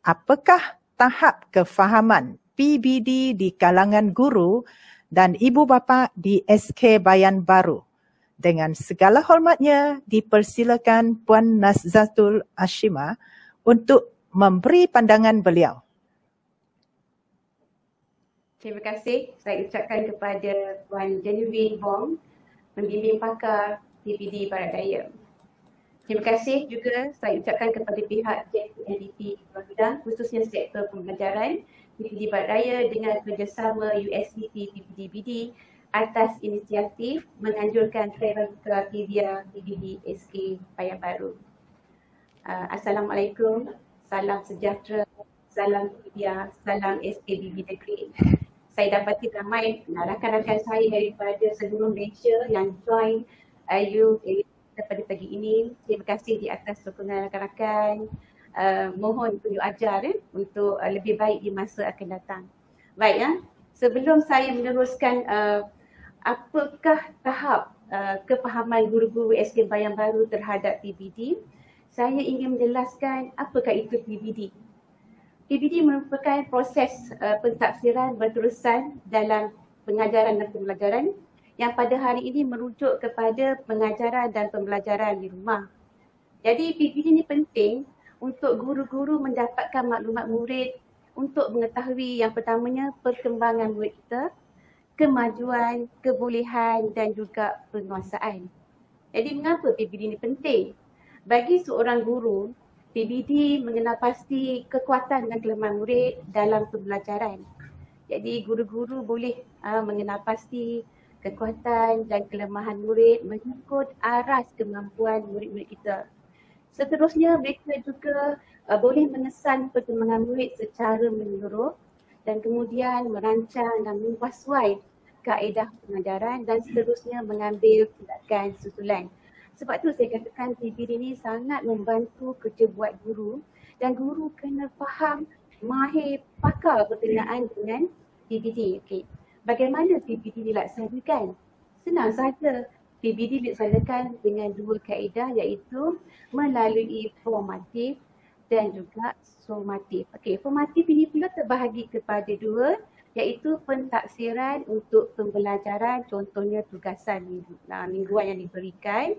apakah tahap kefahaman PBD di kalangan guru dan ibu bapa di SK Bayan Baru? Dengan segala hormatnya, dipersilakan Puan Nazzatul Ashimah untuk memberi pandangan beliau. Terima kasih saya ucapkan kepada Puan Genevieve Wong, pembimbing pakar PBD Barat Daya. Terima kasih juga saya ucapkan kepada pihak JNDP Kebangsaan, khususnya sektor pembelajaran PBD Barat Daya dengan kerjasama USDP PBD-BD atas inisiatif menganjurkan Pramuka Trivia PBD SK Bayan Baru. Assalamualaikum, salam sejahtera, salam trivia, salam SKBB Negeri. Saya dapati ramai rakan-rakan saya daripada seluruh Malaysia yang join IU pada pagi ini. Terima kasih di atas sokongan rakan-rakan. Mohon tunjuk ajar untuk lebih baik di masa akan datang. Baik, sebelum saya meneruskan apakah tahap kefahaman guru-guru SK Bayan Baru terhadap PBD, saya ingin menjelaskan apakah itu PBD. PBD merupakan proses pentafsiran berterusan dalam pengajaran dan pembelajaran yang pada hari ini merujuk kepada pengajaran dan pembelajaran di rumah. Jadi PBD ini penting untuk guru-guru mendapatkan maklumat murid untuk mengetahui yang pertamanya perkembangan murid kita, kemajuan, kebolehan dan juga penguasaan. Jadi mengapa PBD ini penting? Bagi seorang guru, PBD mengenal pasti kekuatan dan kelemahan murid dalam pembelajaran. Jadi guru-guru boleh mengenal pasti kekuatan dan kelemahan murid mengikut aras kemampuan murid-murid kita. Seterusnya mereka juga boleh mengesan perkembangan murid secara menyeluruh dan kemudian merancang dan mempersuai kaedah pengajaran dan seterusnya mengambil tindakan susulan. Sebab tu saya katakan PBD ni sangat membantu kerja buat guru dan guru kena faham, mahir, pakar berkenaan dengan PBD. Okay. Bagaimana PBD dilaksanakan? Senang saja. PBD dilaksanakan dengan dua kaedah iaitu melalui formatif dan juga sumatif. Okey, formatif ini pula terbahagi kepada dua iaitu pentafsiran untuk pembelajaran, contohnya tugasan mingguan yang diberikan.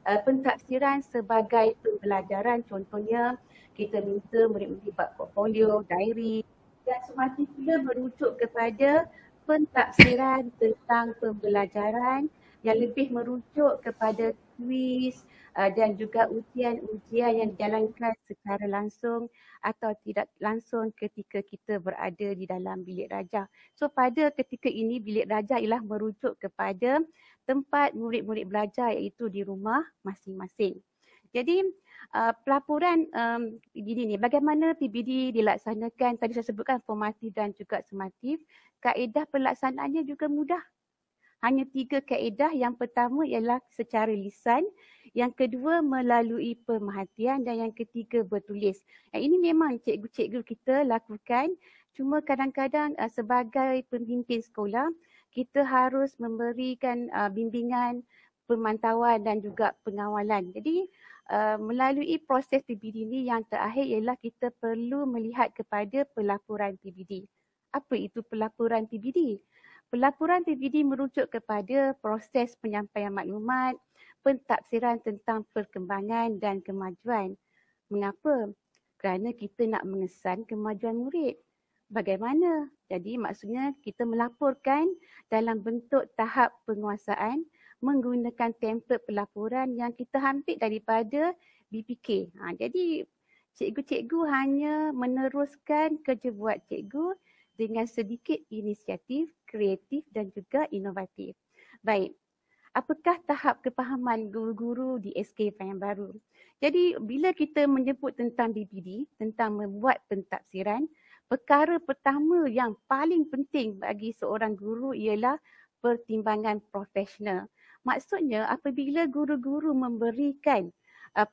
Pentafsiran sebagai pembelajaran, contohnya kita minta murid-murid buat portfolio, diary, dan sumatif pula merujuk kepada pentafsiran tentang pembelajaran yang lebih merujuk kepada kuis dan juga ujian-ujian yang dijalankan secara langsung atau tidak langsung ketika kita berada di dalam bilik rajah. So pada ketika ini bilik rajah ialah merujuk kepada tempat murid-murid belajar iaitu di rumah masing-masing. Jadi pelaporan PBD ni, bagaimana PBD dilaksanakan, tadi saya sebutkan formatif dan juga sumatif. Kaedah pelaksanaannya juga mudah. Hanya 3 kaedah. Yang pertama ialah secara lisan, yang kedua melalui pemerhatian dan yang ketiga bertulis. Ini memang cikgu-cikgu kita lakukan, cuma kadang-kadang sebagai pemimpin sekolah kita harus memberikan bimbingan, pemantauan dan juga pengawalan. Jadi melalui proses PBD ini yang terakhir ialah kita perlu melihat kepada pelaporan PBD. Apa itu pelaporan PBD? Pelaporan PBD merujuk kepada proses penyampaian maklumat, pentafsiran tentang perkembangan dan kemajuan. Mengapa? Kerana kita nak mengesan kemajuan murid. Bagaimana? Jadi maksudnya kita melaporkan dalam bentuk tahap penguasaan menggunakan template pelaporan yang kita ambil daripada BPK. Jadi cikgu-cikgu hanya meneruskan kerja buat cikgu dengan sedikit inisiatif, kreatif dan juga inovatif. Baik, apakah tahap kepahaman guru-guru di SK Bayan Baru? Jadi bila kita menyebut tentang BPD, tentang membuat pentafsiran, perkara pertama yang paling penting bagi seorang guru ialah pertimbangan profesional. Maksudnya apabila guru-guru memberikan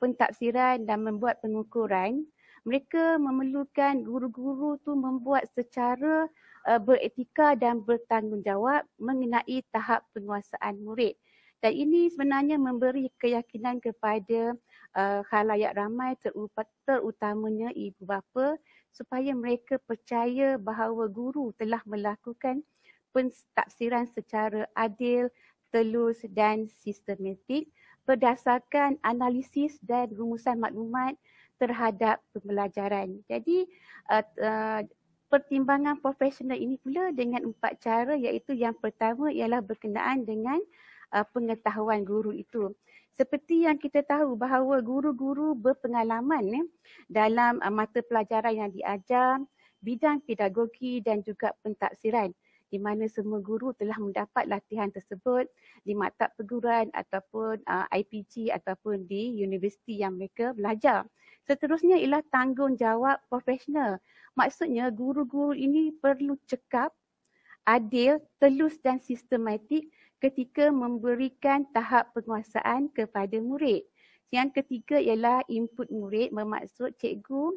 pentafsiran dan membuat pengukuran, mereka memerlukan guru-guru tu membuat secara beretika dan bertanggungjawab mengenai tahap penguasaan murid. Dan ini sebenarnya memberi keyakinan kepada khalayak ramai terutamanya ibu bapa supaya mereka percaya bahawa guru telah melakukan pentafsiran secara adil, telus dan sistematik berdasarkan analisis dan rumusan maklumat terhadap pembelajaran. Jadi pertimbangan profesional ini pula dengan 4 cara, iaitu yang pertama ialah berkenaan dengan pengetahuan guru itu. Seperti yang kita tahu bahawa guru-guru berpengalaman dalam mata pelajaran yang diajar, bidang pedagogi dan juga pentafsiran, di mana semua guru telah mendapat latihan tersebut di maktab perguruan ataupun IPG ataupun di universiti yang mereka belajar. Seterusnya ialah tanggungjawab profesional. Maksudnya guru-guru ini perlu cekap, adil, telus dan sistematik ketika memberikan tahap penguasaan kepada murid. Yang ketiga ialah input murid, bermaksud cikgu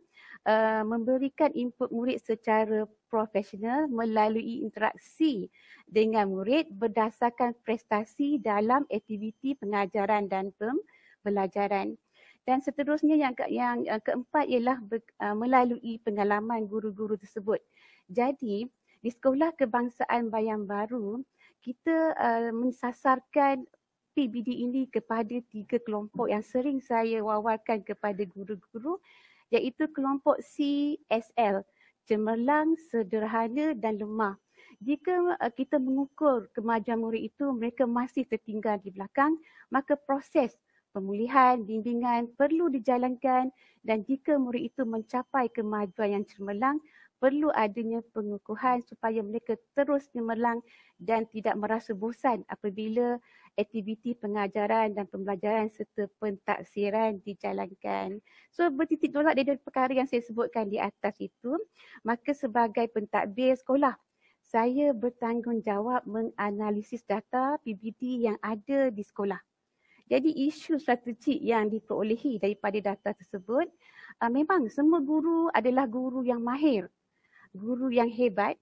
memberikan input murid secara profesional melalui interaksi dengan murid berdasarkan prestasi dalam aktiviti pengajaran dan pembelajaran. Dan seterusnya yang keempat ialah melalui pengalaman guru-guru tersebut. Jadi di Sekolah Kebangsaan Bayan Baru, kita mensasarkan PBD ini kepada 3 kelompok yang sering saya wawarkan kepada guru-guru, iaitu kelompok CSL, cemerlang, sederhana dan lemah. Jika kita mengukur kemajuan murid itu, mereka masih tertinggal di belakang, maka proses pemulihan, bimbingan perlu dijalankan, dan jika murid itu mencapai kemajuan yang cemerlang, perlu adanya pengukuhan supaya mereka terus cemerlang dan tidak merasa bosan apabila aktiviti pengajaran dan pembelajaran serta pentafsiran dijalankan. So bertitik tolak dari perkara yang saya sebutkan di atas itu, maka sebagai pentadbir sekolah, saya bertanggungjawab menganalisis data PBD yang ada di sekolah. Jadi isu strategik yang diperolehi daripada data tersebut, memang semua guru adalah guru yang mahir, guru yang hebat,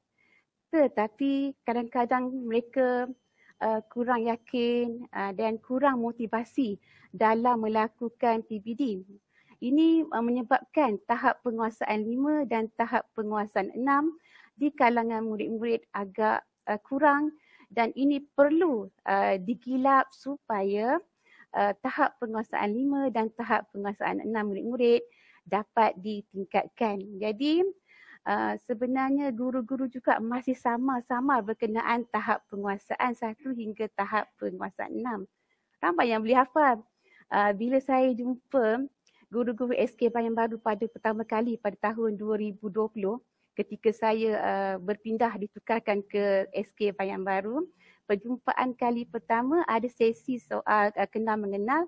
tetapi kadang-kadang mereka kurang yakin dan kurang motivasi dalam melakukan PBD. Ini menyebabkan tahap penguasaan 5 dan tahap penguasaan 6 di kalangan murid-murid agak kurang, dan ini perlu digilap supaya tahap penguasaan 5 dan tahap penguasaan 6 murid-murid dapat ditingkatkan. Jadi sebenarnya guru-guru juga masih sama-sama berkenaan tahap penguasaan 1 hingga tahap penguasaan 6. Ramai yang boleh hafal. Bila saya jumpa guru-guru SK Bayan Baru pada pertama kali pada tahun 2020, ketika saya berpindah ditukarkan ke SK Bayan Baru, perjumpaan kali pertama ada sesi soal kenal mengenal.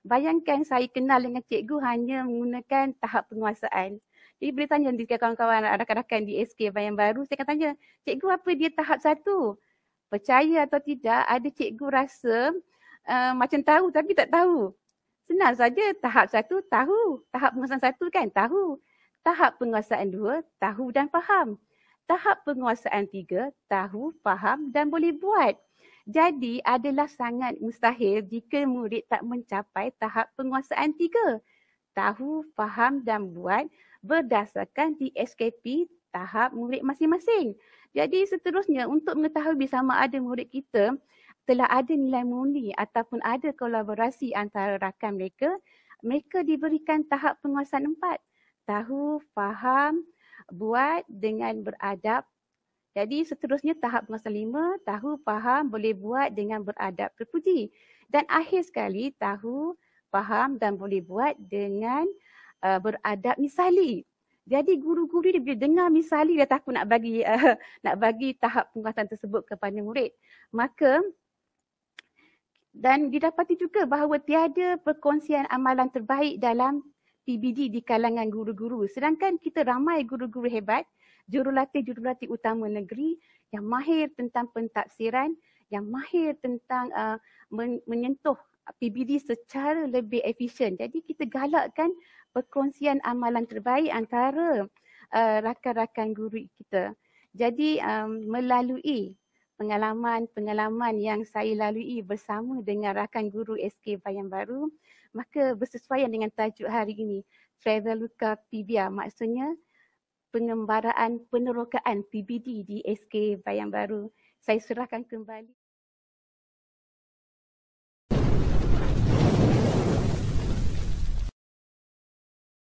Bayangkan saya kenal dengan cikgu hanya menggunakan tahap penguasaan. Jadi boleh tanya dekat kawan-kawan rakan-rakan di SK Bayan Baru, saya akan tanya, cikgu apa dia tahap 1? Percaya atau tidak, ada cikgu rasa macam tahu tapi tak tahu. Senang saja, tahap 1 tahu, tahap penguasaan 1 kan tahu. Tahap penguasaan 2 tahu dan faham. Tahap penguasaan 3 tahu, faham dan boleh buat. Jadi adalah sangat mustahil jika murid tak mencapai tahap penguasaan 3. Tahu, faham dan buat berdasarkan DSKP tahap murid masing-masing. Jadi seterusnya untuk mengetahui sama ada murid kita telah ada nilai murni ataupun ada kolaborasi antara rakan mereka, mereka diberikan tahap penguasaan 4. Tahu, faham, buat dengan beradab. Jadi seterusnya tahap penguasaan 5, tahu, faham, boleh buat dengan beradab terpuji. Dan akhir sekali tahu, faham dan boleh buat dengan beradab misali. Jadi guru-guru ni bila dengar misali dia takut nak bagi tahap penguasaan tersebut kepada murid. Maka dan didapati juga bahawa tiada perkongsian amalan terbaik dalam PBD di kalangan guru-guru. Sedangkan kita ramai guru-guru hebat, jurulatih-jurulatih utama negeri yang mahir tentang pentafsiran, yang mahir tentang menyentuh PBD secara lebih efisien. Jadi kita galakkan perkongsian amalan terbaik antara rakan-rakan guru kita. Jadi melalui pengalaman-pengalaman yang saya lalui bersama dengan rakan guru SK Bayan Baru, maka bersesuaian dengan tajuk hari ini, Traveluka PBR, maksudnya pengembaraan penerokaan PBD di SK Bayan Baru. Saya serahkan kembali.